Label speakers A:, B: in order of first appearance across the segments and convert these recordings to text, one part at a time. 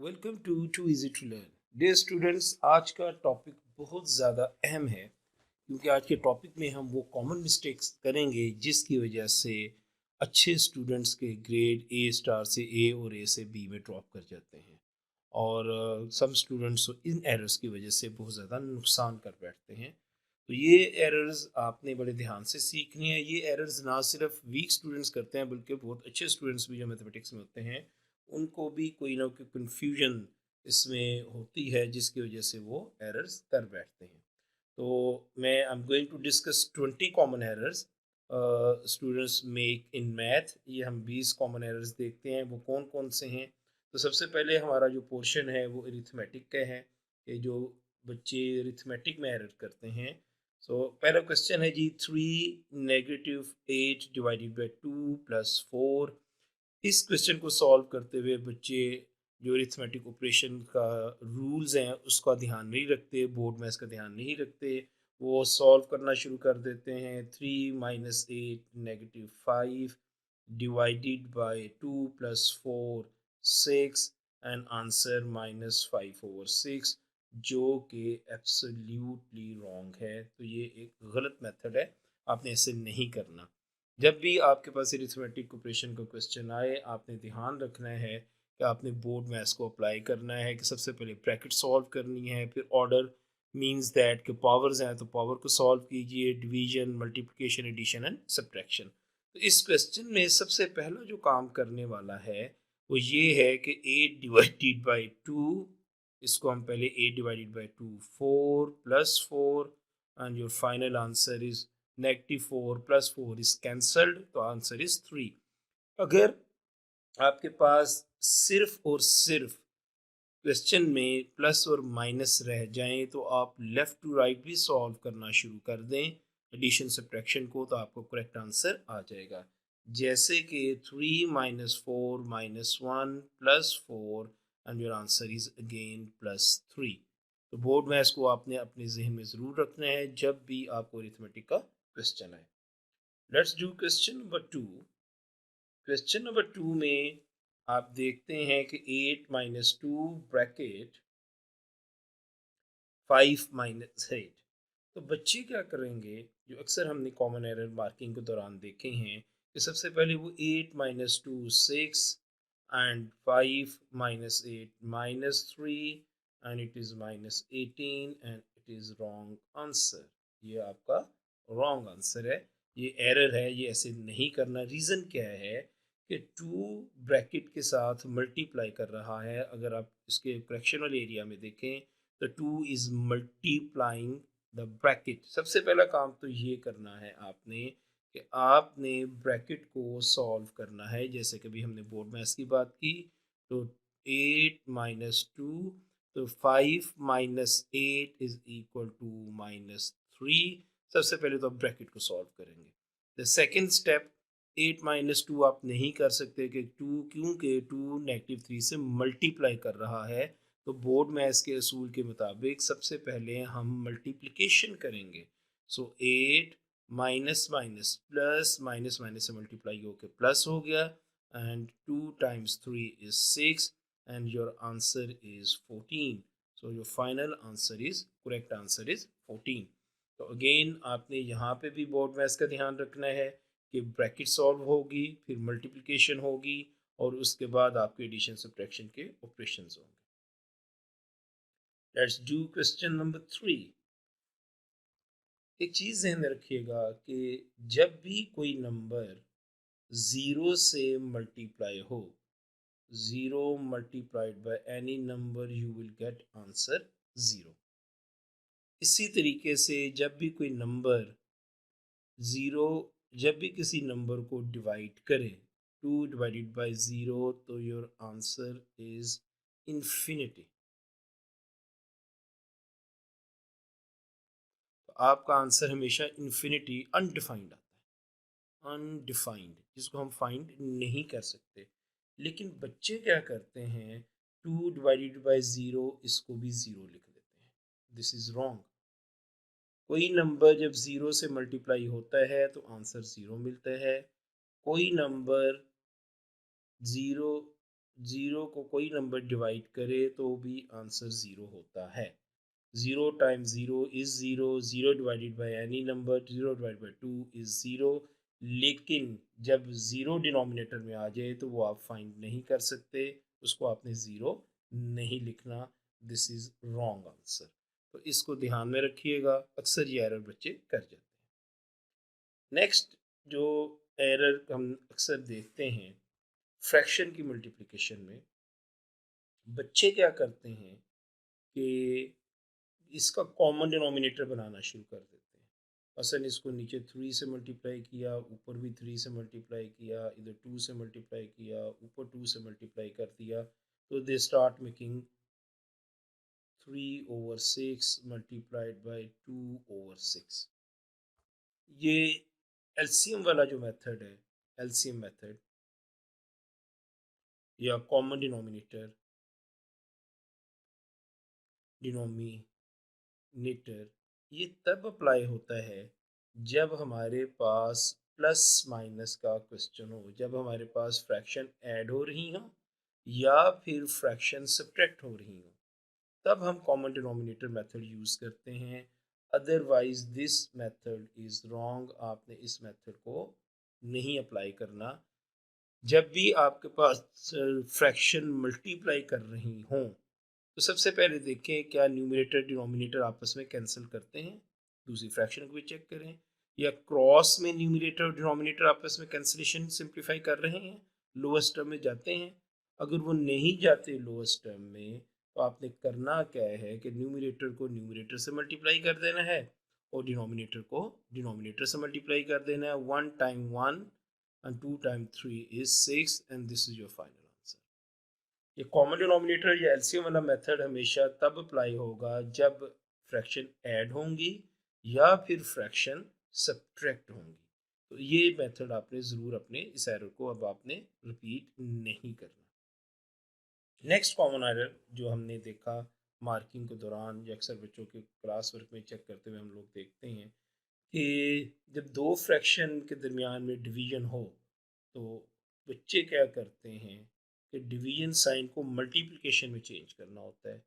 A: Welcome to easy to learn. Dear students, आज का topic बहुत ज़्यादा अहम है क्योंकि आज के टॉपिक में हम वो कॉमन मिस्टेक्स करेंगे जिसकी वजह से अच्छे स्टूडेंट्स के ग्रेड ए स्टार से ए और ए से बी में ड्रॉप कर जाते हैं और सम स्टूडेंट्स इन एरर्स की वजह से बहुत ज़्यादा नुकसान कर बैठते हैं। तो ये एरर्स आपने बड़े ध्यान से सीखनी है। ये एरर्स ना सिर्फ वीक स्टूडेंट्स करते हैं बल्कि बहुत अच्छे स्टूडेंट्स भी जो मैथमेटिक्स में होते हैं उनको भी कोई ना कोई कन्फ्यूजन इसमें होती है जिसकी वजह से वो एरर्स कर बैठते हैं। तो मैं I am going to discuss 20 common errors students make in math. ये हम 20 कॉमन एरर्स देखते हैं वो कौन कौन से हैं। तो सबसे पहले हमारा जो पोर्शन है वो अरिथमेटिक का है। ये जो बच्चे अरिथमेटिक में एरर करते हैं। सो पहला क्वेश्चन है जी, 3 - 8 डिवाइडेड बाई 2 + 4। इस क्वेश्चन को सॉल्व करते हुए बच्चे जो अरिथमेटिक ऑपरेशन का रूल्स हैं उसका ध्यान नहीं रखते, बोर्ड में इसका ध्यान नहीं रखते। वो सॉल्व करना शुरू कर देते हैं। 3 - 8 - 5 डिवाइडेड बाय 2 + 4 6 एंड आंसर -5/6, जो कि एब्सोल्युटली रॉन्ग है। तो ये एक गलत मेथड है, आपने ऐसे नहीं करना। जब भी आपके पास अरिथमेटिक ऑपरेशन का क्वेश्चन आए आपने ध्यान रखना है कि आपने बोर्ड मैथ्स को अप्लाई करना है कि सबसे पहले ब्रैकेट सॉल्व करनी है, फिर ऑर्डर मींस दैट कि पावर्स हैं तो पावर को सॉल्व कीजिए, division, multiplication, addition and subtraction. तो इस क्वेश्चन में सबसे पहला जो काम करने वाला है वो ये है कि 8/2, इसको हम पहले 8/2 4 + 4 and your final answer is -4 + 4 is cancelled, तो आंसर इज 3। अगर आपके पास सिर्फ और सिर्फ क्वेश्चन में प्लस और माइनस रह जाएं तो आप लेफ्ट टू राइट भी सॉल्व करना शुरू कर दें एडिशन सब्ट्रैक्शन को, तो आपको करेक्ट आंसर आ जाएगा। जैसे कि 3 - 4 - 1 + 4 and your answer is again +3। तो बोर्ड में इसको आपने अपने जहन में ज़रूर रखना है जब भी आपको अरिथमेटिक का क्वेश्चन आए। Let's do question number 2। Question number 2 में आप देखते हैं कि 8 - 2 ब्रैकेट 5 - 8। तो बच्चे क्या करेंगे, जो अक्सर हमने कॉमन एरर मार्किंग के दौरान देखे हैं कि सबसे पहले वो 8 - 2 6 and 5 - 8 -3 and it is -18 and it is wrong answer. ये आपका रॉन्ग आंसर है, ये एरर है, ये ऐसे नहीं करना। रीज़न क्या है कि 2 ब्रैकेट के साथ मल्टीप्लाई कर रहा है। अगर आप इसके फ्रैक्शनल एरिया में देखें तो 2 इज मल्टीप्लाइंग द ब्रैकेट। सबसे पहला काम तो ये करना है आपने कि आपने ब्रैकेट को सॉल्व करना है। जैसे कि अभी हमने बोर्ड मैथ्स की बात की, तो 8 - 2, तो 5 - 8 इज इक्वल टू -3। सबसे पहले तो आप ब्रैकेट को सॉल्व करेंगे। द सेकेंड स्टेप, 8 - 2 आप नहीं कर सकते कि 2, क्योंकि 2 -3 से मल्टीप्लाई कर रहा है। तो बोर्ड मैथ्स के असूल के मुताबिक सबसे पहले हम मल्टीप्लिकेशन करेंगे। सो 8 minus minus plus, minus minus से मल्टीप्लाई होकर प्लस हो गया, and 2 × 3 is 6 and your answer is 14। So your final answer is, correct answer is 14। तो अगेन आपने यहाँ पे भी बोर्ड मैथ्स का ध्यान रखना है कि ब्रैकेट सॉल्व होगी, फिर मल्टीप्लिकेशन होगी और उसके बाद आपके एडिशन सब्ट्रैक्शन के ऑपरेशंस होंगे। Let's do question number 3। एक चीज़ ध्यान में रखिएगा कि जब भी कोई नंबर ज़ीरो से मल्टीप्लाई हो, zero multiplied by any number you will get answer zero. इसी तरीके से जब भी कोई नंबर ज़ीरो, जब भी किसी नंबर को डिवाइड करें 2 / 0 तो योर आंसर इज इन्फिनिटी। तो आपका आंसर हमेशा इन्फिनिटी, अनडिफाइंड आता है। अनडिफाइंड जिसको हम फाइंड नहीं कर सकते। लेकिन बच्चे क्या करते हैं, 2 / 0 इसको भी ज़ीरो लिख देते हैं। This is wrong. कोई नंबर जब ज़ीरो से मल्टीप्लाई होता है तो आंसर ज़ीरो मिलता है। कोई नंबर ज़ीरो ज़ीरो को कोई नंबर डिवाइड करे तो भी आंसर ज़ीरो होता है। Zero times zero is zero, zero divided by any number, zero divide by two is zero. लेकिन जब ज़ीरो डिनोमिनेटर में आ जाए तो वो आप फाइंड नहीं कर सकते, उसको आपने ज़ीरो नहीं लिखना। This is wrong answer. तो इसको ध्यान में रखिएगा, अक्सर ये एरर बच्चे कर जाते हैं। नेक्स्ट जो एरर हम अक्सर देखते हैं फ्रैक्शन की मल्टीप्लिकेशन में, बच्चे क्या करते हैं कि इसका कॉमन डिनोमिनेटर बनाना शुरू कर देते हैं। मसलन इसको नीचे थ्री से मल्टीप्लाई किया, ऊपर भी थ्री से मल्टीप्लाई किया, इधर टू से मल्टीप्लाई किया, ऊपर टू से मल्टीप्लाई कर दिया, तो they start making three over six multiplied by two over six. ये एलसीएम वाला जो मेथड है, एलसीएम मेथड या कॉमन डिनोमिनेटर डिनोमिनेटर, ये तब अप्लाई होता है जब हमारे पास प्लस माइनस का क्वेश्चन हो, जब हमारे पास फ्रैक्शन ऐड हो रही हो या फिर फ्रैक्शन सब्ट्रैक्ट हो रही हो, तब हम कॉमन डिनोमिनेटर मेथड यूज़ करते हैं। Otherwise this method is wrong, आपने इस मेथड को नहीं अप्लाई करना। जब भी आपके पास फ्रैक्शन मल्टीप्लाई कर रही हों तो सबसे पहले देखें क्या न्यूमरेटर डिनोमिनेटर आपस में कैंसिल करते हैं, दूसरी फ्रैक्शन को भी चेक करें, या क्रॉस में न्यूमरेटर और डिनोमिनेटर आपस में कैंसिलेशन सिंप्लीफाई कर रहे हैं, लोएस्ट टर्म में जाते हैं। अगर वो नहीं जाते लोएस्ट टर्म में तो आपने करना क्या है कि न्यूमरेटर को न्यूमरेटर से मल्टीप्लाई कर देना है और डिनोमिनेटर को डिनोमिनेटर से मल्टीप्लाई कर देना है। One time one and 2 times 3 is 6 and this is your final answer। ये कॉमन डिनोमिनेटर या एलसीएम वाला मेथड हमेशा तब अप्लाई होगा जब फ्रैक्शन ऐड होंगी या फिर फ्रैक्शन सब्ट्रैक्ट होंगी। तो ये मेथड आपने ज़रूर अपने इस एरर को अब आपने रिपीट नहीं करना। नेक्स्ट कॉमन एरर जो हमने देखा मार्किंग के दौरान या अक्सर बच्चों के क्लास वर्क में चेक करते हुए हम लोग देखते हैं कि जब दो फ्रैक्शन के दरमियान में डिवीजन हो तो बच्चे क्या करते हैं कि डिवीजन साइन को मल्टीप्लिकेशन में चेंज करना होता है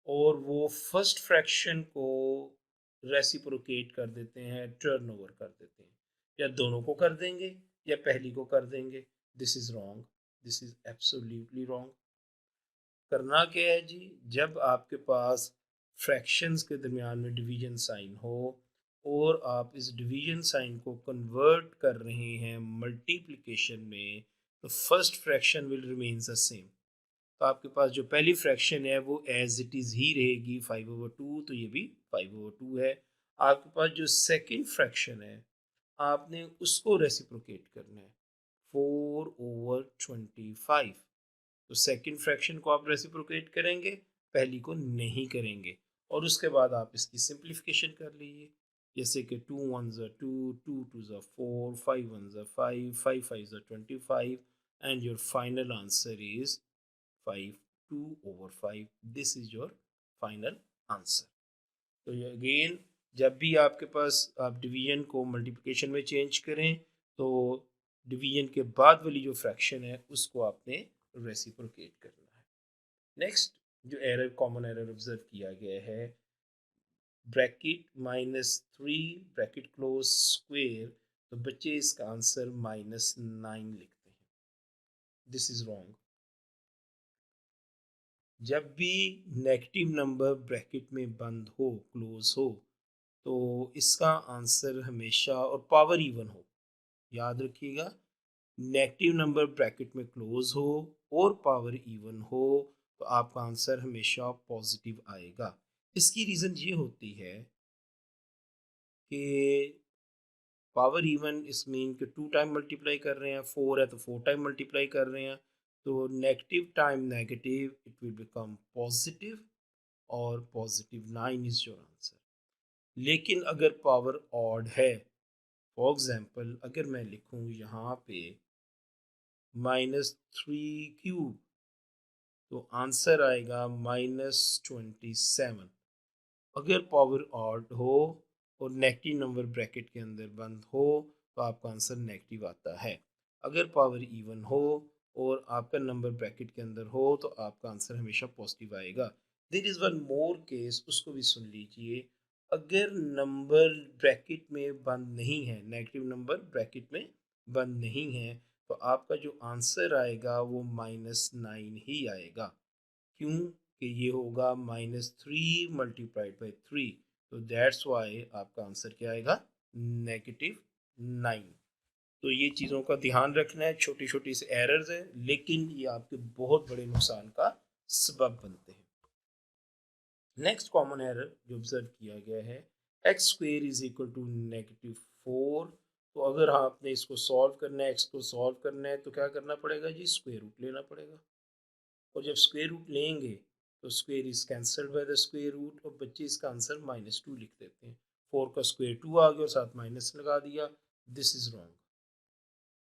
A: और वो फर्स्ट फ्रैक्शन को रेसिप्रोकेट कर देते हैं, टर्न ओवर कर देते हैं, या दोनों को कर देंगे या पहली को कर देंगे। This is wrong, this is absolutely wrong. करना क्या है जी, जब आपके पास फ्रैक्शंस के दरमियान में डिवीजन साइन हो और आप इस डिवीजन साइन को कन्वर्ट कर रहे हैं मल्टीप्लिकेशन में, तो first fraction will remains the same. तो आपके पास जो पहली फ्रैक्शन है वो एज इट इज़ ही रहेगी 5/2, तो ये भी 5/2 है। आपके पास जो सेकंड फ्रैक्शन है आपने उसको रेसिप्रोकेट करना है, 4/25। तो सेकंड फ्रैक्शन को आप रेसिप्रोकेट करेंगे, पहली को नहीं करेंगे, और उसके बाद आप इसकी सिंप्लीफिकेशन कर लीजिए, जैसे कि 2 1s are 2, 2 2s are 4, 5 1s are 5, 5 5s are 25 and your final answer is 5 2/5। This is your final answer. तो ये अगेन जब भी आपके पास आप डिवीजन को मल्टीप्लिकेशन में चेंज करें तो डिवीजन के बाद वाली जो फ्रैक्शन है उसको आपने रेसिप्रोकेट करना है। नेक्स्ट जो एरर कॉमन एरर ऑब्जर्व किया गया है, ब्रैकेट -3 ब्रैकेट क्लोज स्क्वेयर, तो बच्चे इसका आंसर -9 लिखते हैं। This is wrong. जब भी नेगेटिव नंबर ब्रैकेट में बंद हो, क्लोज हो, तो इसका आंसर हमेशा, और पावर इवन हो, याद रखिएगा, नेगेटिव नंबर ब्रैकेट में क्लोज हो और पावर इवन हो तो आपका आंसर हमेशा पॉजिटिव आएगा। इसकी रीज़न ये होती है कि पावर इवन इस मीन कि 2 टाइम मल्टीप्लाई कर रहे हैं, 4 है तो 4 टाइम मल्टीप्लाई कर रहे हैं, तो negative time negative it will become positive और +9 इज योर आंसर। लेकिन अगर पावर ऑड है, फॉर एग्जांपल अगर मैं लिखूं यहाँ पे -3³ तो आंसर आएगा -27। अगर पावर ऑड हो और नेगेटिव नंबर ब्रैकेट के अंदर बंद हो तो आपका आंसर नेगेटिव आता है। अगर पावर इवन हो और आपका नंबर ब्रैकेट के अंदर हो तो आपका आंसर हमेशा पॉजिटिव आएगा। There is one more case, उसको भी सुन लीजिए। अगर नंबर ब्रैकेट में बंद नहीं है, नेगेटिव नंबर ब्रैकेट में बंद नहीं है, तो आपका जो आंसर आएगा वो -9 ही आएगा। क्यों? कि ये होगा -3 × 3, तो दैट्स वाई आपका आंसर क्या आएगा? -9। तो ये चीज़ों का ध्यान रखना है, छोटी छोटी सी एरर्स हैं लेकिन ये आपके बहुत बड़े नुकसान का सबब बनते हैं। नेक्स्ट कॉमन एरर जो ऑब्जर्व किया गया है, x² इज इक्वल टू -4। तो अगर आपने इसको सॉल्व करना है, x को सॉल्व करना है, तो क्या करना पड़ेगा जी? स्क्वायर रूट लेना पड़ेगा। और जब स्क्वायर रूट लेंगे तो square is cancelled by the square root और बच्चे इसका आंसर -2 लिख देते हैं। 4 का स्क्वायर 2 आ गया और साथ माइनस लगा दिया। दिस इज रॉन्ग,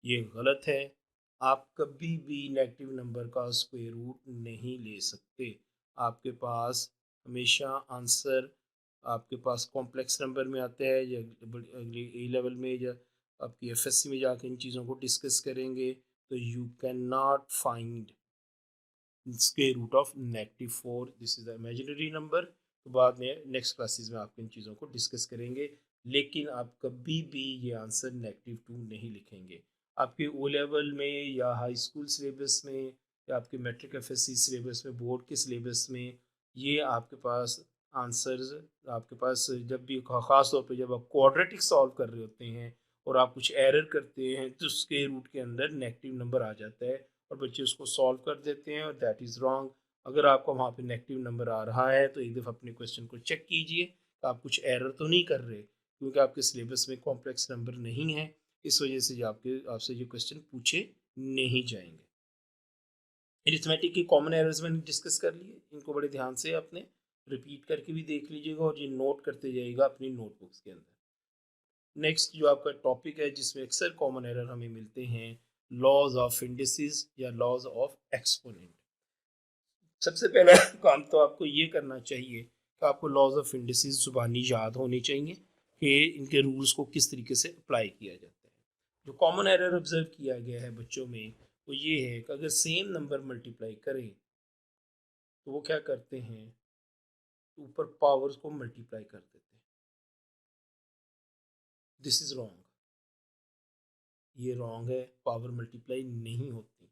A: ये गलत है। आप कभी भी नेगेटिव नंबर का स्क्वायर रूट नहीं ले सकते। आपके पास हमेशा आंसर आपके पास कॉम्प्लेक्स नंबर में आता है, या अगले ए लेवल में या आपकी एफएससी में जाकर इन चीज़ों को डिस्कस करेंगे, तो you can not find square root of -4, this is the imaginary number. तो बाद में नेक्स्ट क्लासेस में आपको इन चीज़ों को डिस्कस करेंगे, लेकिन आप कभी भी ये आंसर -2 नहीं लिखेंगे। आपके ओ लेवल में या हाई स्कूल सिलेबस में या आपके मैट्रिक एफएससी सिलेबस में, बोर्ड के सिलेबस में, ये आपके पास आंसर्स आपके पास जब भी ख़ास तौर पे जब आप क्वाड्रेटिक सॉल्व कर रहे होते हैं और आप कुछ एरर करते हैं तो स्क्वायर रूट के अंदर नेगेटिव नंबर आ जाता है और बच्चे उसको सॉल्व कर देते हैं, और दैट इज़ रॉन्ग। अगर आपको वहाँ पे नेगेटिव नंबर आ रहा है तो एक दफ़ा अपने क्वेश्चन को चेक कीजिए कि आप कुछ एरर तो नहीं कर रहे, क्योंकि आपके सिलेबस में कॉम्प्लेक्स नंबर नहीं है, इस वजह से जो आपसे ये क्वेश्चन पूछे नहीं जाएंगे। अरिथमेटिक की कॉमन एरर्स मैंने डिस्कस कर लिए, इनको बड़े ध्यान से अपने रिपीट करके भी देख लीजिएगा और ये नोट करते जाइएगा अपनी नोटबुक्स के अंदर। नेक्स्ट जो आपका टॉपिक है जिसमें अक्सर कॉमन एरर हमें मिलते हैं, लॉज ऑफ इंडिसेस या लॉज ऑफ एक्सपोनेंट। सबसे पहला काम तो आपको ये करना चाहिए कि आपको लॉज ऑफ इंडिसेस जुबानी याद होनी चाहिए कि इनके रूल्स को किस तरीके से अप्लाई किया जाता है। जो कॉमन एरर ऑब्जर्व किया गया है बच्चों में वो ये है कि अगर सेम नंबर मल्टीप्लाई करें तो वो क्या करते हैं, ऊपर पावर्स को मल्टीप्लाई कर देते हैं। दिस इज रॉन्ग, ये रॉन्ग है, पावर मल्टीप्लाई नहीं होती।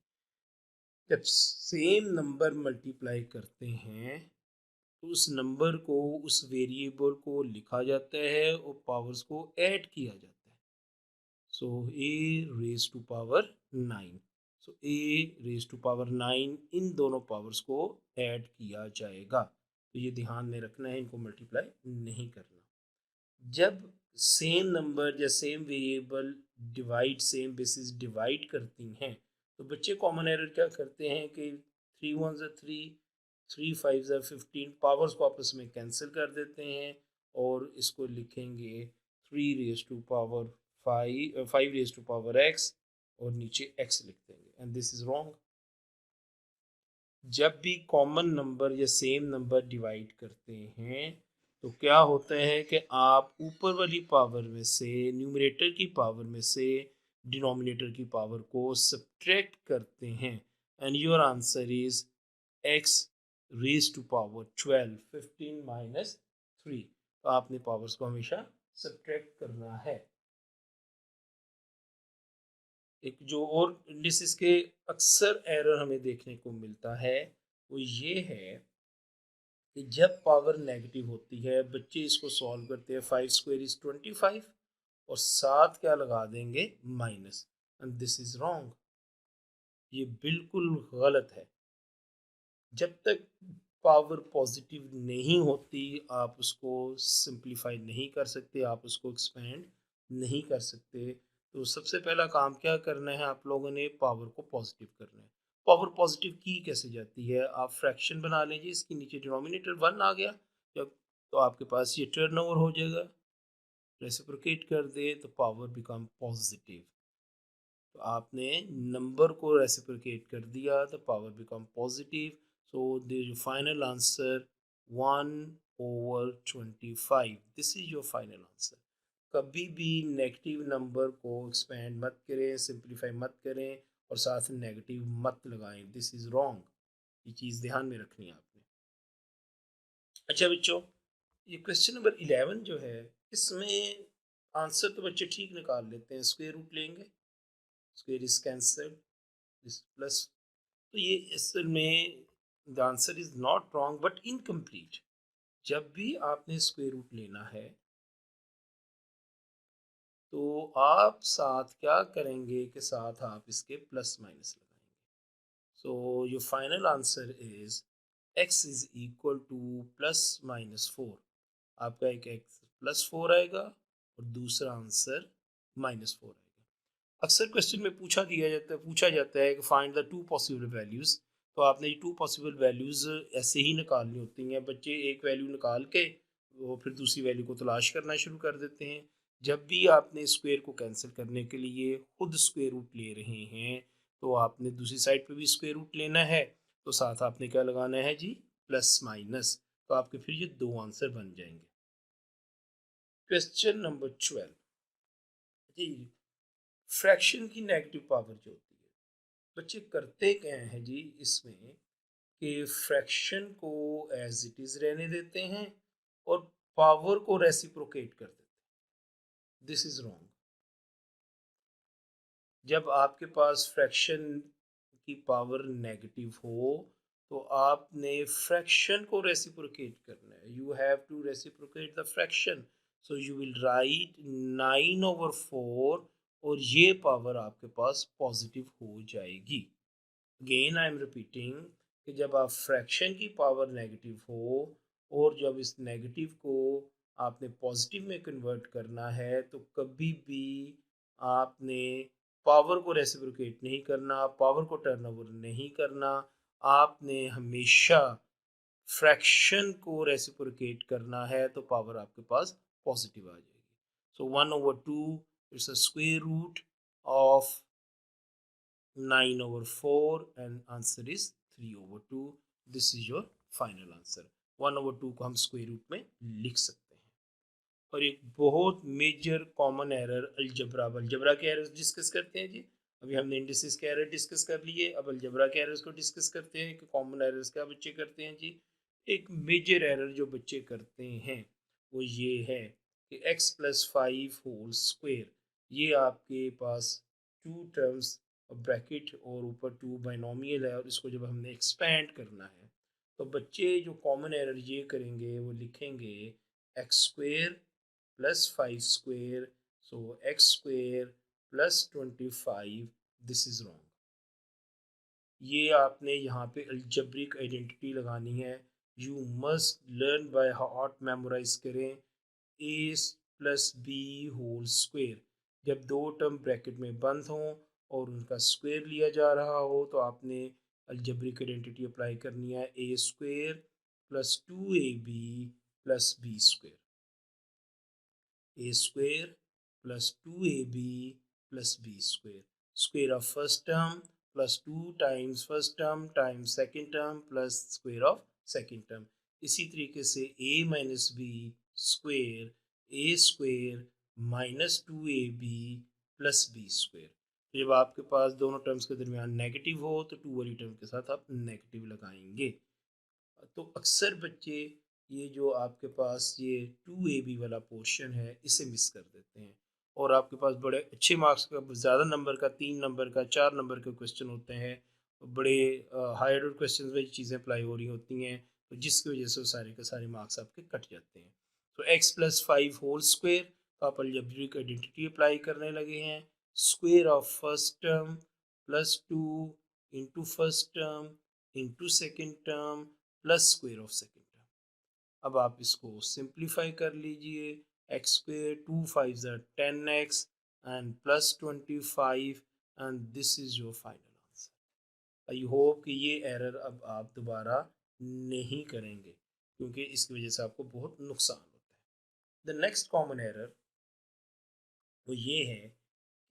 A: जब सेम नंबर मल्टीप्लाई करते हैं तो उस नंबर को, उस वेरिएबल को लिखा जाता है और पावर्स को ऐड किया जाता है। So a raise to power 9, so a raise to power 9 इन दोनों पावर्स को ऐड किया जाएगा। तो ये ध्यान में रखना है, इनको मल्टीप्लाई नहीं करना। जब सेम नंबर या same variable divide same basis divide करती हैं तो बच्चे कॉमन एरर क्या करते हैं कि 3 1 3, 3 5 15, पावर्स को आपस में कैंसिल कर देते हैं और इसको लिखेंगे 3 raise to power 5, 5 raise to power x और नीचे एक्स लिख देंगे, एंड दिस इज रॉन्ग। जब भी कॉमन नंबर या सेम नंबर डिवाइड करते हैं तो क्या होता है कि आप ऊपर वाली पावर में से, न्यूमरेटर की पावर में से डिनोमिनेटर की पावर को सब्ट्रैक्ट करते हैं, and your answer is x raise to power 12, 15 minus 3। तो आपने पावर्स को हमेशा सब्ट्रैक्ट करना है। एक जो और इंडिसेस के अक्सर एरर हमें देखने को मिलता है वो ये है कि जब पावर नेगेटिव होती है बच्चे इसको सॉल्व करते हैं, 5² इज 25 और साथ क्या लगा देंगे? Minus, and this is wrong, ये बिल्कुल गलत है। जब तक पावर पॉजिटिव नहीं होती आप उसको सिंप्लीफाई नहीं कर सकते, आप उसको एक्सपेंड नहीं कर सकते। तो सबसे पहला काम क्या करना है, आप लोगों ने पावर को पॉजिटिव करना है। पावर पॉजिटिव की कैसे जाती है? आप फ्रैक्शन बना लीजिए, इसके नीचे डिनोमिनेटर 1 आ गया जब, तो आपके पास ये टर्न ओवर हो जाएगा। रेसिप्रोकेट कर दे तो पावर बिकम पॉजिटिव। तो आपने नंबर को रेसिप्रोकेट कर दिया तो power become positive. So the final answer 1/25, this is your final answer. कभी भी नेगेटिव नंबर को एक्सपेंड मत करें, सिंप्लीफाई मत करें और साथ नेगेटिव मत लगाएं, दिस इज़ रॉन्ग। ये चीज़ ध्यान में रखनी है आपने। अच्छा बच्चों, ये क्वेश्चन नंबर 11 जो है, इसमें आंसर तो बच्चे ठीक निकाल लेते हैं, स्क्वायर रूट लेंगे, square is cancelled, this plus, तो ये असल में the answer is not wrong but incomplete. जब भी आपने स्क्वायर रूट लेना है तो आप साथ क्या करेंगे कि साथ आप इसके प्लस माइनस लगाएंगे। So your final answer is x is equal two plus minus 4। आपका एक x प्लस 4 आएगा और दूसरा आंसर -4 आएगा। अक्सर क्वेश्चन में पूछा जाता है कि find the two possible values. तो आपने ये टू पॉसिबल वैल्यूज़ ऐसे ही निकालनी होती हैं। बच्चे एक वैल्यू निकाल के वो फिर दूसरी वैल्यू को तलाश करना शुरू कर देते हैं। जब भी आपने स्क्वायर को कैंसिल करने के लिए खुद स्क्वायर रूट ले रहे हैं तो आपने दूसरी साइड पे भी स्क्वायर रूट लेना है, तो साथ आपने क्या लगाना है जी, प्लस माइनस। तो आपके फिर ये दो आंसर बन जाएंगे। क्वेश्चन नंबर 12 जी, फ्रैक्शन की नेगेटिव पावर जो होती है, बच्चे करते क्या हैं जी इसमें कि फ्रैक्शन को एज इट इज रहने देते हैं और पावर को रेसिप्रोकेट कर देते हैं। This is wrong. जब आपके पास फ्रैक्शन की पावर नेगेटिव हो तो आपने फ्रैक्शन को रेसिप्रोकेट करना है। You have to reciprocate the fraction. So you will write 9/4 और ये पावर आपके पास पॉजिटिव हो जाएगी। अगेन आई एम रिपीटिंग कि जब आप फ्रैक्शन की पावर नेगेटिव हो और जब इस नेगेटिव को आपने पॉजिटिव में कन्वर्ट करना है तो कभी भी आपने पावर को रेसिप्रोकेट नहीं करना, पावर को टर्न ओवर नहीं करना। आपने हमेशा फ्रैक्शन को रेसिप्रोकेट करना है तो पावर आपके पास पॉजिटिव आ जाएगी। सो 1/2 it's a square root of 9/4 and answer is 3/2। This is your final answer. 1/2 को हम स्क्वायर रूट में लिख सकते हैं। और एक बहुत major common error algebra, algebra के एरर्स डिस्कस करते हैं जी। अभी हमने इंडिसेस के एरर डिस्कस कर लिए, अब अलजबरा के एरर्स को डिस्कस करते हैं कि कॉमन एरर्स क्या बच्चे करते हैं जी। एक मेजर एरर जो बच्चे करते हैं वो ये है कि x+5 होल स्क्वायर, ये आपके पास टू टर्म्स ब्रैकेट और ऊपर टू बाइनोमियल है और इसको जब हमने एक्सपेंड करना है तो बच्चे जो कॉमन एरर ये करेंगे वो लिखेंगे x² plus 5 square, so x² plus 25। This is wrong. ये आपने यहाँ पे अलजब्रिक आइडेंटिटी लगानी है। You must learn by heart, memorise करें a plus b whole square. जब दो टर्म ब्रैकेट में बंद हों और उनका स्क्वायर लिया जा रहा हो तो आपने अलजब्रिक आइडेंटिटी अप्लाई करनी है, a² plus 2ab plus b²। a² plus 2ab plus b², square of first term plus 2 times first term times second term plus square of second term। इसी तरीके से a minus b square, a² minus 2ab plus b²। जब आपके पास दोनों terms के दरमियान negative हो तो टू वाली टर्म के साथ आप नेगेटिव लगाएंगे। तो अक्सर बच्चे ये जो आपके पास ये 2ab वाला पोर्शन है इसे मिस कर देते हैं और आपके पास बड़े अच्छे मार्क्स का, ज़्यादा नंबर का, 3 नंबर का, 4 नंबर के क्वेश्चन होते हैं, बड़े हाई ऑर्डर क्वेश्चन में चीज़ें अप्लाई हो रही होती हैं, तो जिसकी वजह से सारे के सारे मार्क्स आपके कट जाते हैं। तो x+5 होल स्क्वेयर, तो आप अलजेब्रिक आइडेंटिटी अप्लाई करने लगे हैं, square of first term plus 2 into first term into second term plus square of second term. अब आप इसको सिंप्लीफाई कर लीजिए, x² 2 5 10x and plus 25 and this is your final answer. I hope कि ये एरर अब आप दोबारा नहीं करेंगे क्योंकि इसकी वजह से आपको बहुत नुकसान होता है। द नेक्स्ट कॉमन एरर वो ये है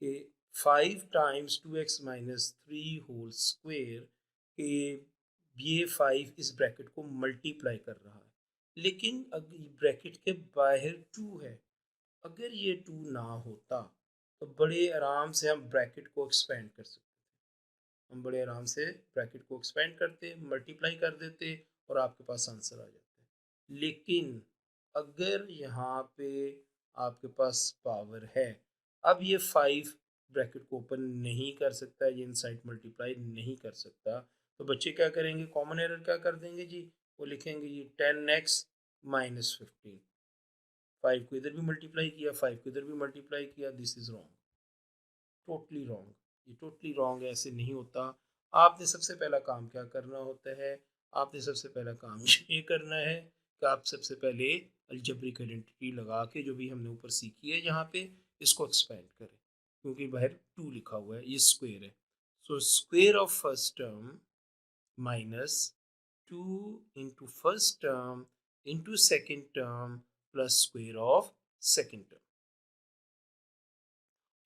A: कि 5 times 2x minus 3 whole square के ये 5 इस ब्रैकेट को मल्टीप्लाई कर रहा है लेकिन अगर ब्रैकेट के बाहर 2 है, अगर ये 2 ना होता तो बड़े आराम से हम ब्रैकेट को एक्सपेंड कर सकते। हम बड़े आराम से ब्रैकेट को एक्सपेंड करते, मल्टीप्लाई कर देते और आपके पास आंसर आ जाता है। लेकिन अगर यहाँ पे आपके पास पावर है, अब ये 5 ब्रैकेट को ओपन नहीं कर सकता, ये इनसाइड मल्टीप्लाई नहीं कर सकता, तो बच्चे क्या करेंगे, कॉमन एरर क्या कर देंगे जी, वो लिखेंगे जी 10x माइनस 15। 5 को इधर भी मल्टीप्लाई किया, 5 को इधर भी मल्टीप्लाई किया, this is wrong, totally wrong, ये टोटली रॉन्ग है, ऐसे नहीं होता। आपने सबसे पहला काम क्या करना होता है, आपने सबसे पहला काम ये करना है कि आप सबसे पहले अलजेब्रिक आइडेंटिटी लगा के जो भी हमने ऊपर सीखी है यहाँ पे, इसको एक्सपेंड करें, क्योंकि बाहर 2 लिखा हुआ है, ये स्क्वायर है। So square of first term minus 2 into first term into second term plus square of second term.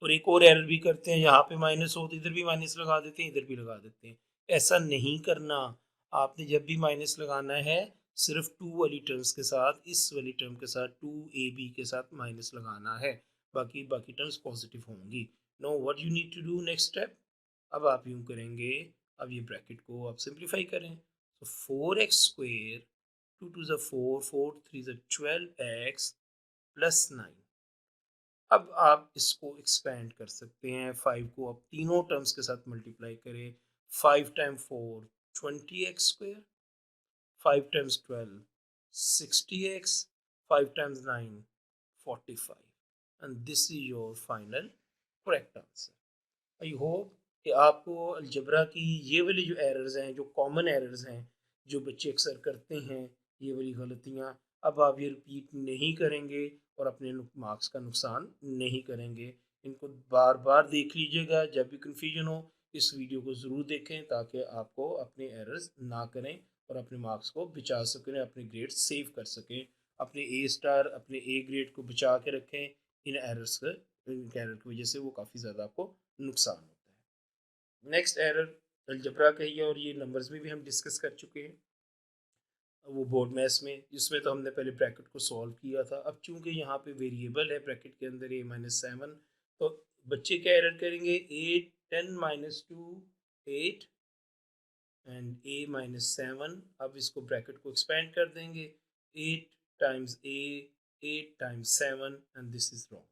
A: और एक और एरर भी करते हैं, यहाँ पे माइनस हो तो इधर भी माइनस लगा देते हैं, इधर भी लगा देते हैं। ऐसा नहीं करना, आपने जब भी माइनस लगाना है सिर्फ 2 वाली टर्म्स के साथ, इस वाली टर्म के साथ 2ab के साथ माइनस लगाना है, बाकी बाकी टर्म्स पॉजिटिव होंगी। Know what you need to do next step, अब आप यूँ करेंगे, अब ये ब्रैकेट को आप सिंप्लीफाई करें, तो 4x स्क्वेयर 2 टू ज़ 4, 4 3 ज़ 12x प्लस 9। अब आप इसको एक्सपेंड कर सकते हैं, 5 को अब तीनों टर्म्स के साथ मल्टीप्लाई करें, 5 time 4 20x square, 5 times 12 60x, 5 times 9 45, and this is your final correct answer. I hope कि आपको अलजबरा की ये वाली जो एरर्स हैं, जो कॉमन एरर्स हैं, जो बच्चे अक्सर करते हैं, ये वाली गलतियाँ, अब आप ये रिपीट नहीं करेंगे और अपने मार्क्स का नुकसान नहीं करेंगे। इनको बार बार देख लीजिएगा, जब भी कन्फ्यूजन हो इस वीडियो को ज़रूर देखें, ताकि आपको अपने एरर्स ना करें और अपने मार्क्स को बचा सकें, अपने ग्रेड सेव कर सकें, अपने ए स्टार, अपने ए ग्रेड को बचा के रखें। इन एरर्स का, इन एरर की वजह से वो काफ़ी ज़्यादा आपको नुकसान होता है। नेक्स्ट एरर अलजबरा का ही है, और ये नंबर्स में भी हम डिस्कस कर चुके हैं, वो बोर्ड मैथ्स में, जिसमें तो हमने पहले ब्रैकेट को सॉल्व किया था। अब चूंकि यहाँ पे वेरिएबल है ब्रैकेट के अंदर a-7, तो बच्चे क्या एरर करेंगे, 8 10 माइनस 2 8 एंड a-7। अब इसको ब्रैकेट को एक्सपेंड कर देंगे, 8 times a 8 times 7, and this is wrong,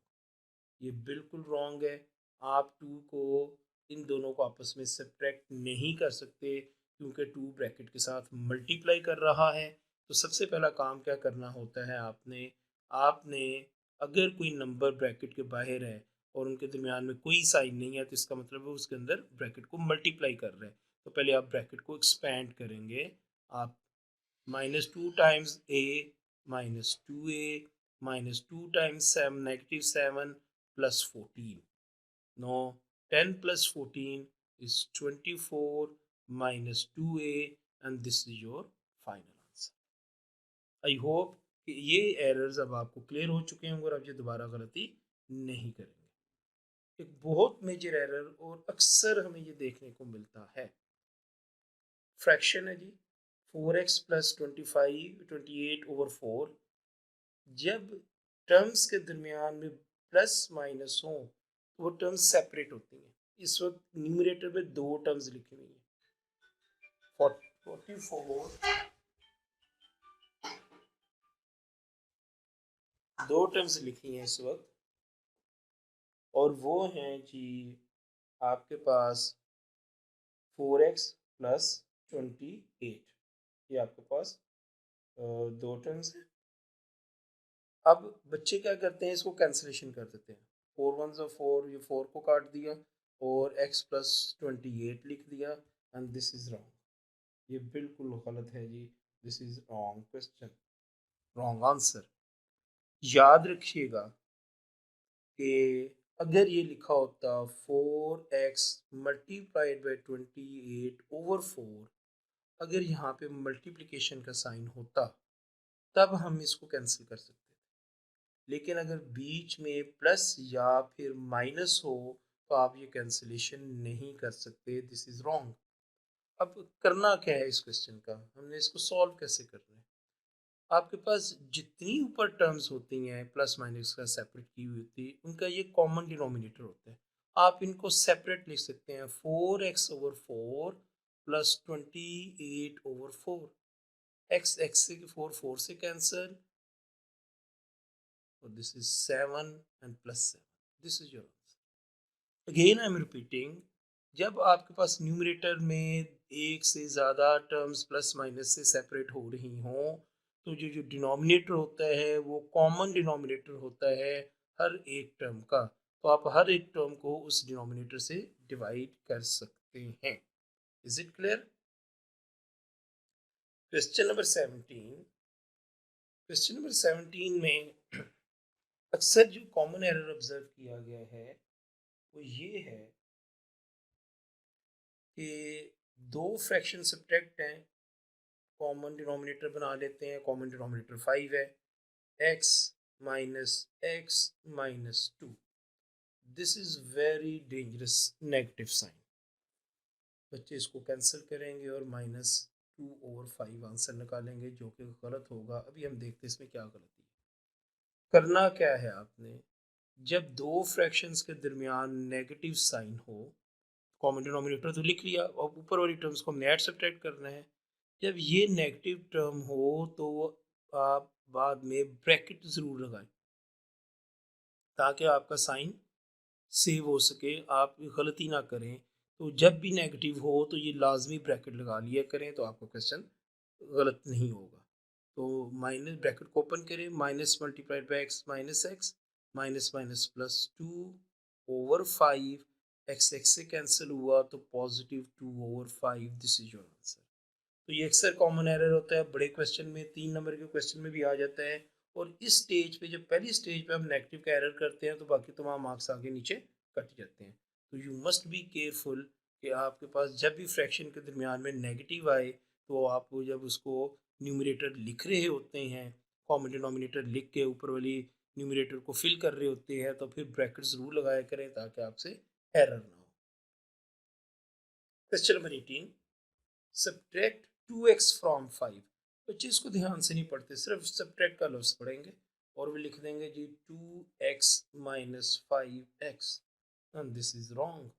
A: ये बिल्कुल रॉन्ग है। आप 2 को, इन दोनों को आपस में सब्ट्रैक्ट नहीं कर सकते, क्योंकि 2 ब्रैकेट के साथ मल्टीप्लाई कर रहा है। तो सबसे पहला काम क्या करना होता है, आपने आपने अगर कोई नंबर ब्रैकेट के बाहर है और उनके दरमियान में कोई साइन नहीं है, तो इसका मतलब है उसके अंदर ब्रैकेट को मल्टीप्लाई कर रहे हैं। तो पहले आप ब्रैकेट को एक्सपेंड करेंगे, आप -2 times a minus 2a -2 times 7 -7 plus 14। No, 10 plus 14 is 24 minus 2a, and this is your final answer. I hope कि ये एरर्स अब आपको क्लियर हो चुके होंगे और अब ये दोबारा गलती नहीं करेंगे। एक बहुत मेजर एरर और अक्सर हमें ये देखने को मिलता है, फ्रैक्शन है जी, 4x प्लस 28/4, जब टर्म्स के दरमियान में प्लस माइनस हो तो वो टर्म्स सेपरेट होती हैं। इस वक्त न्यूमरेटर में दो टर्म्स लिखी हुई हैं, 44, दो टर्म्स लिखी हैं इस वक्त, और वो हैं जी आपके पास 4x प्लस 28, ये आपके पास दो टर्म्स हैं। अब बच्चे क्या करते हैं, इसको कैंसिलेशन कर देते हैं, 4 1 4, ये 4 को काट दिया और x प्लस 28 लिख दिया, एंड दिस इज रॉन्ग, ये बिल्कुल गलत है जी, this is wrong question, wrong answer. याद रखिएगा कि अगर ये लिखा होता 4x मल्टीप्लाइड बाई 28/4, अगर यहाँ पे मल्टीप्लिकेशन का साइन होता तब हम इसको कैंसिल कर सकते, लेकिन अगर बीच में प्लस या फिर माइनस हो तो आप ये कैंसिलेशन नहीं कर सकते, दिस इज रॉन्ग। अब करना क्या है इस क्वेश्चन का, हमने इसको सॉल्व कैसे करना है, आपके पास जितनी ऊपर टर्म्स होती हैं प्लस माइनस का सेपरेट की हुई होती है, उनका ये कॉमन डिनोमिनेटर होता है। आप इनको सेपरेट लिख सकते हैं, 4x/4 प्लस 28/4। x से 4 से कैंसल, और this is 7 and plus 7, this is your answer. Again I am repeating, जब आपके पास न्यूमरेटर में एक से ज़्यादा टर्म्स प्लस माइनस से सेपरेट हो रही हों, तो जो जो डिनोमिनेटर होता है वो कॉमन डिनोमिनेटर होता है हर एक टर्म का, तो आप हर एक टर्म को उस डिनोमिनेटर से डिवाइड कर सकते हैं। Is it clear? Question number 17। Question number 17 में अक्सर जो कॉमन एरर ऑब्जर्व किया गया है वो ये है कि दो फ्रैक्शन सब्ट्रैक्ट हैं, कॉमन डिनोमिनेटर बना लेते हैं, कॉमन डिनोमिनेटर 5 है, x minus 2। This is very dangerous negative sign. बच्चे इसको कैंसिल करेंगे और -2/5 आंसर निकालेंगे, जो कि गलत होगा। अभी हम देखते हैं इसमें क्या गलती है। करना क्या है आपने, जब दो फ्रैक्शंस के दरमियान नेगेटिव साइन हो, कॉमन डिनोमिनेटर तो लिख लिया, और ऊपर वाली टर्म्स को हमने ऐड सब्ट्रैक्ट करना है। जब ये नेगेटिव टर्म हो तो आप बाद में ब्रैकेट ज़रूर लगाएं, ताकि आपका साइन सेव हो सके, आप गलती ना करें। तो जब भी नेगेटिव हो तो ये लाजमी ब्रैकेट लगा लिया करें, तो आपका क्वेश्चन गलत नहीं होगा। तो माइनस ब्रैकेट को ओपन करें, minus multiplied by x minus x, minus minus +2/5, x x से कैंसिल हुआ तो +2/5, दिस इज योर आंसर। तो ये अक्सर कॉमन एरर होता है, बड़े क्वेश्चन में, 3 नंबर के क्वेश्चन में भी आ जाता है। और इस स्टेज पे, जब पहली स्टेज पे हम नेगेटिव का एरर करते हैं, तो बाकी तमाम मार्क्स आगे नीचे कट जाते हैं। तो यू मस्ट बी केयरफुल कि आपके पास जब भी फ्रैक्शन के दरमियान में नेगेटिव आए, तो आप जब उसको न्यूमरेटर लिख रहे होते हैं, कॉमन डिनोमिनेटर लिख के ऊपर वाली न्यूमरेटर को फिल कर रहे होते हैं, तो फिर ब्रैकेट ज़रूर लगाया करें, ताकि आपसे एरर ना हो। Question number 18, subtract 2x from 5। बच्चे इसको ध्यान से नहीं पढ़ते, सिर्फ सब्ट्रैक्ट का लफ्ज़ पढ़ेंगे और वो लिख देंगे जी 2x minus 5x, and this is wrong.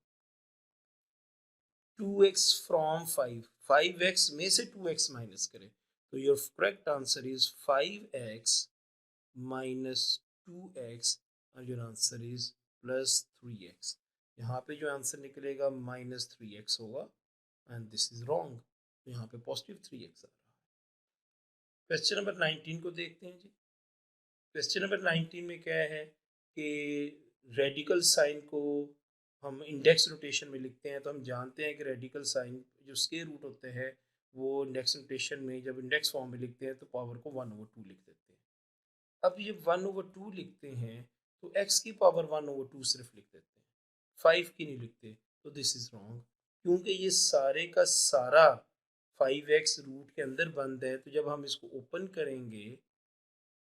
A: 2x from 5, 5x में से 2x माइनस करें, तो your correct answer is 5x minus 2x, और योर आंसर इज +3x। यहाँ पे जो आंसर निकलेगा -3x होगा, एंड दिस इज रॉन्ग। तो यहाँ पे +3x आ रहा है। क्वेश्चन नंबर 19 को देखते हैं जी। क्वेश्चन नंबर 19 में क्या है कि रेडिकल साइन को हम इंडेक्स नोटेशन में लिखते हैं, तो हम जानते हैं कि रेडिकल साइन जो स्क्वायर रूट होते हैं, वो इंडेक्स नोटेशन में जब इंडेक्स फॉर्म में लिखते हैं तो पावर को 1/2 लिख देते हैं। अब ये 1/2 लिखते हैं, तो x की पावर 1/2 सिर्फ लिख देते हैं, 5 की नहीं लिखते। तो दिस इज रॉन्ग, क्योंकि ये सारे का सारा 5x रूट के अंदर बंद है, तो जब हम इसको ओपन करेंगे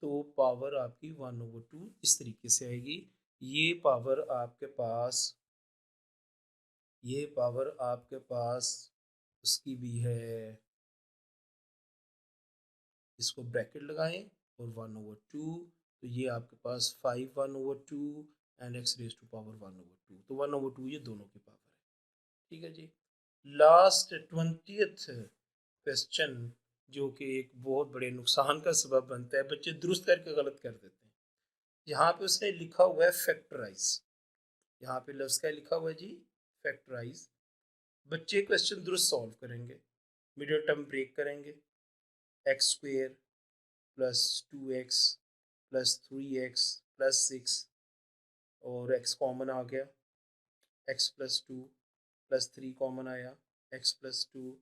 A: तो पावर आपकी 1/2 इस तरीके से आएगी। ये पावर आपके पास, ये पावर आपके पास उसकी भी है, इसको ब्रैकेट लगाएं और 1/2, तो ये आपके पास 5 1/2 and x raise to power 1/2, तो 1/2 ये दोनों की पावर है। ठीक है जी। लास्ट 20th क्वेश्चन, जो कि एक बहुत बड़े नुकसान का सबब बनता है, बच्चे दुरुस्त करके गलत कर देते हैं। यहाँ पे उसने लिखा हुआ है फैक्टराइज, यहाँ पे लफ्ज़ क्या लिखा हुआ है जी, फैक्टराइज। बच्चे क्वेश्चन दुरुस्त सॉल्व करेंगे, मिडिल टर्म ब्रेक करेंगे, x² +2x +3x +6, और x कॉमन आ गया, x+2 +3 कॉमन आया, x+2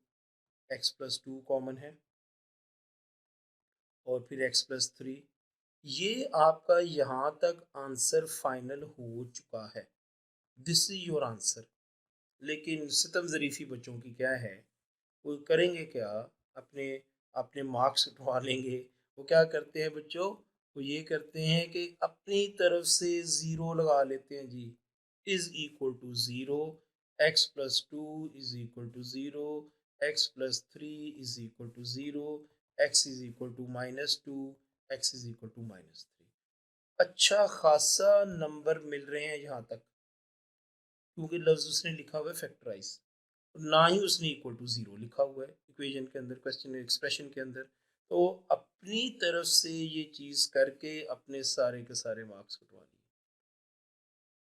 A: x+2 कॉमन है, और फिर x+3। ये आपका यहाँ तक आंसर फाइनल हो चुका है, दिस इज योर आंसर। लेकिन सितम ज़रीफ़ी बच्चों की क्या है, वो करेंगे क्या, अपने अपने मार्क्स उठवा लेंगे। वो क्या करते हैं बच्चों, वो ये करते हैं कि अपनी तरफ से ज़ीरो लगा लेते हैं जी, is equal to zero, x+2 is equal to zero, x+3 is equal to zero, x is equal to -2, x is equal to -3। अच्छा खासा नंबर मिल रहे हैं यहाँ तक। क्योंकि लफ्ज़ उसने लिखा हुआ है फैक्टराइज, ना ही उसने इक्वल टू ज़ीरो लिखा हुआ है इक्वेशन के अंदर, क्वेश्चन एक्सप्रेशन के अंदर। तो अपनी तरफ से ये चीज़ करके अपने सारे के सारे मार्क्स कटवा लिए।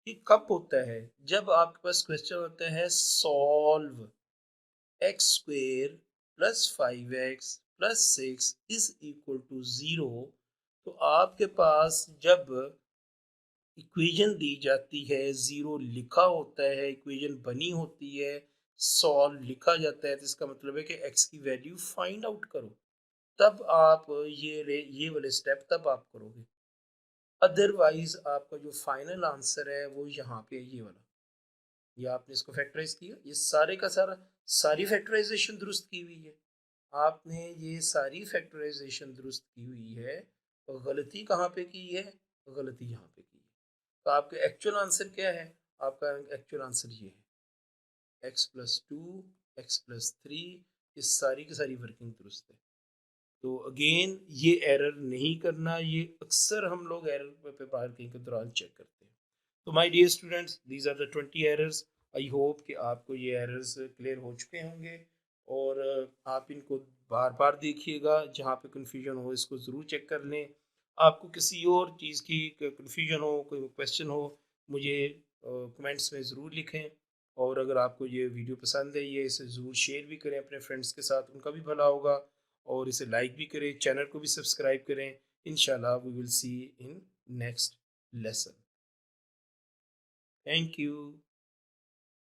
A: ये कब होता है? जब आपके पास क्वेश्चन होता है solve x square plus 5x plus 6 is equal to zero. तो आपके पास जब इक्वेशन दी जाती है, ज़ीरो लिखा होता है, इक्वेशन बनी होती है, सॉल्व लिखा जाता है, तो इसका मतलब है कि एक्स की वैल्यू फाइंड आउट करो। तब आप ये वाले स्टेप तब आप करोगे। अदरवाइज आपका जो फाइनल आंसर है वो यहाँ पे ये वाला, ये आपने इसको फैक्टराइज किया, ये सारे का सारा सारी फैक्टराइजेशन दुरुस्त की हुई है। आपने ये सारी फैक्टराइजेशन दुरुस्त की हुई है, और गलती कहाँ पे की है? गलती यहाँ पे की है। तो आपका एक्चुअल आंसर क्या है? आपका एक्चुअल आंसर ये है x plus two x plus three, ये सारी की सारी वर्किंग दुरुस्त है। तो अगेन ये एरर नहीं करना, ये अक्सर हम लोग एरर पेपर वर्किंग के दौरान चेक करते हैं। तो my dear students, these are the 20 errors. I hope कि आपको ये एरर्स क्लियर हो चुके होंगे, और आप इनको बार बार देखिएगा, जहाँ पे कन्फ्यूजन हो इसको ज़रूर चेक कर लें। आपको किसी और चीज़ की कन्फ्यूजन हो, कोई क्वेश्चन हो, मुझे कमेंट्स में ज़रूर लिखें। और अगर आपको ये वीडियो पसंद है, ये इसे ज़रूर शेयर भी करें अपने फ्रेंड्स के साथ, उनका भी भला होगा। और इसे लाइक भी करें, चैनल को भी सब्सक्राइब करें। इंशाल्लाह we will see in next lesson. Thank you.